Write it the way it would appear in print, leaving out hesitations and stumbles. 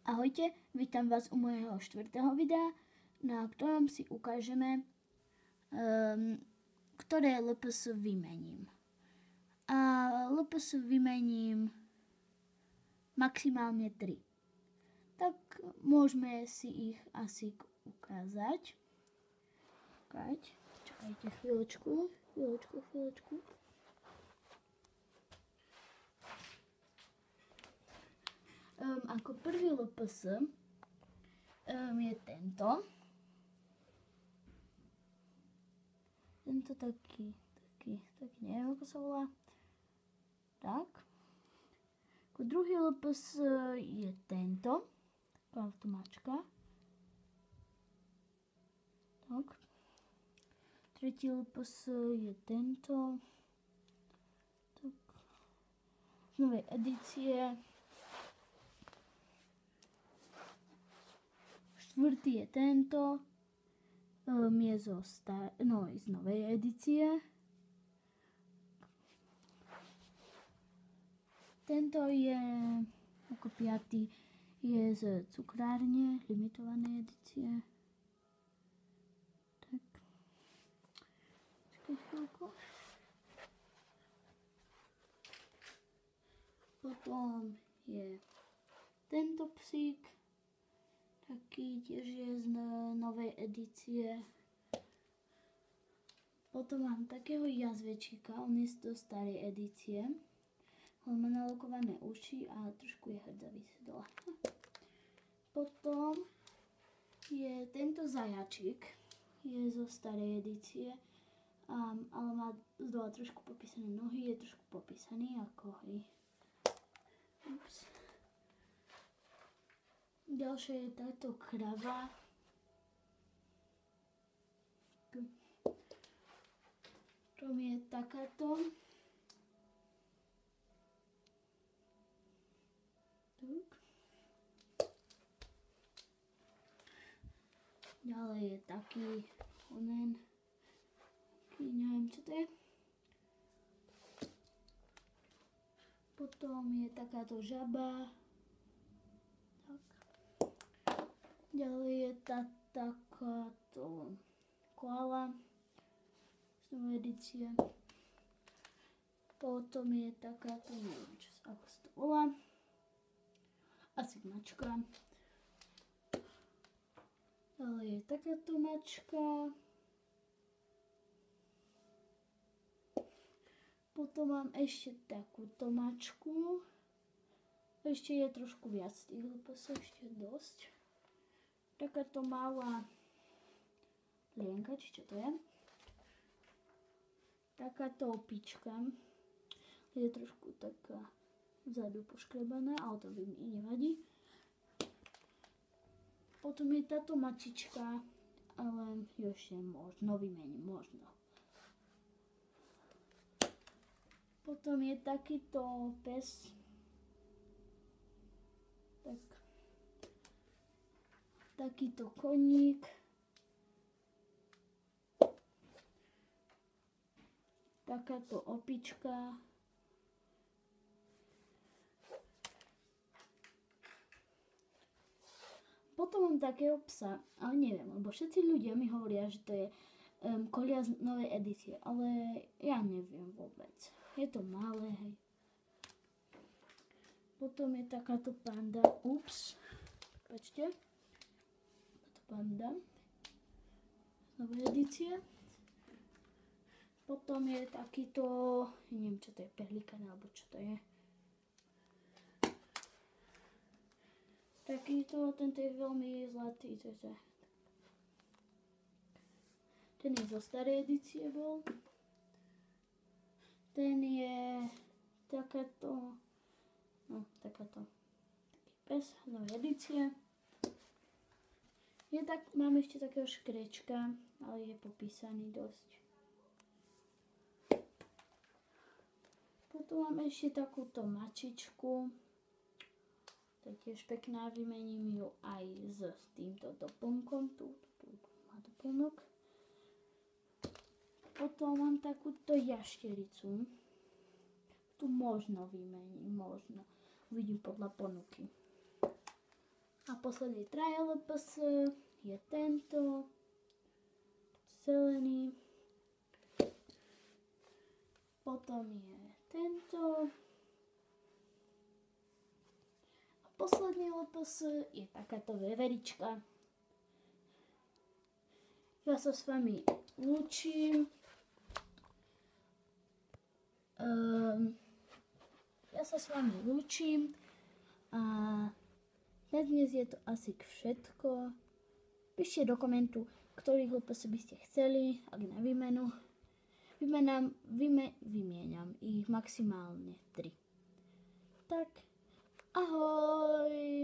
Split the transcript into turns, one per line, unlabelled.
Ahojte, vítam vás u mojho 4. videa, na ktorom si ukážeme, ktoré LPS vymením. A LPS vymením maximálne 3. Tak môžeme si ich asi ukázať. Čakajte chvíľočku. Ako prvý LPS je tento. Tento taký, neviem ako sa volá. Tak. Ako druhý LPS je tento. Taká automačka. Tak. Tretí LPS je tento. Tak. Z novej edície. Štvrtý je tento, je z novej edície. Tento je, ako piatý, je z cukrárne, limitovanej edície. Tak. Čakaj chvíľku. Potom je tento psík. Taký tiež je z novej edície. Potom mám takého jazvečíka, on je z starej edície. On má nalokované uši a trošku je hrdzavý sedla. Potom je tento zajačík, je zo starej edície, ale má z dola trošku popísané nohy, je trošku popísaný ako hej. Ups. Ďalšia je táto krava. Potom je takáto. Tak. Ďalej je taký neviem čo to je. Potom je takáto žaba. Ďalej je takáto koala z novej edície. Potom je takáto, neviem ako sa to volá, asi mačka. Ďalej je takáto mačka. Potom mám ešte takúto mačku. Ešte je trošku viac tých LPS, ešte dosť. Takáto malá lienka, či čo to je. Takáto opička. Je trošku taká vzadu poškrebaná, ale to mi nevadí. Potom je táto mačička, ale ju ešte možno vymením, možno. Potom je takýto pes. Takýto koník. Takáto opička. Potom mám takého psa, ale neviem, lebo všetci ľudia mi hovoria, že to je kolia z novej edície, ale ja neviem vôbec. Je to malé, hej. Potom je takáto panda. Ups. Počkajte. Panda z novej edície. Potom je takýto, neviem čo to je, perlikán alebo čo to je. Takýto, tento je veľmi zlatý. Ten je zo starej edície bol. Ten je takáto, taký pes z novej edície. Mám ešte takého škrečka, ale je popísaný dosť. Potom mám ešte takúto mačičku. To je tiež pekná, vymením ju aj s týmto doplnkom. Tu má doplnok. Potom mám takúto jaštericu. Tu možno vymením, možno. Uvidím podľa ponuky. posledný trial LPS je tento. Zelený. Potom je tento. A posledný LPS je takáto veverička. Ja sa s vami lúčim. A na dnes je to asi všetko. Píšte do komentu, ktorých LPS by ste chceli, ak na výmenu. Vymieňam ich maximálne 3. Tak, ahoj!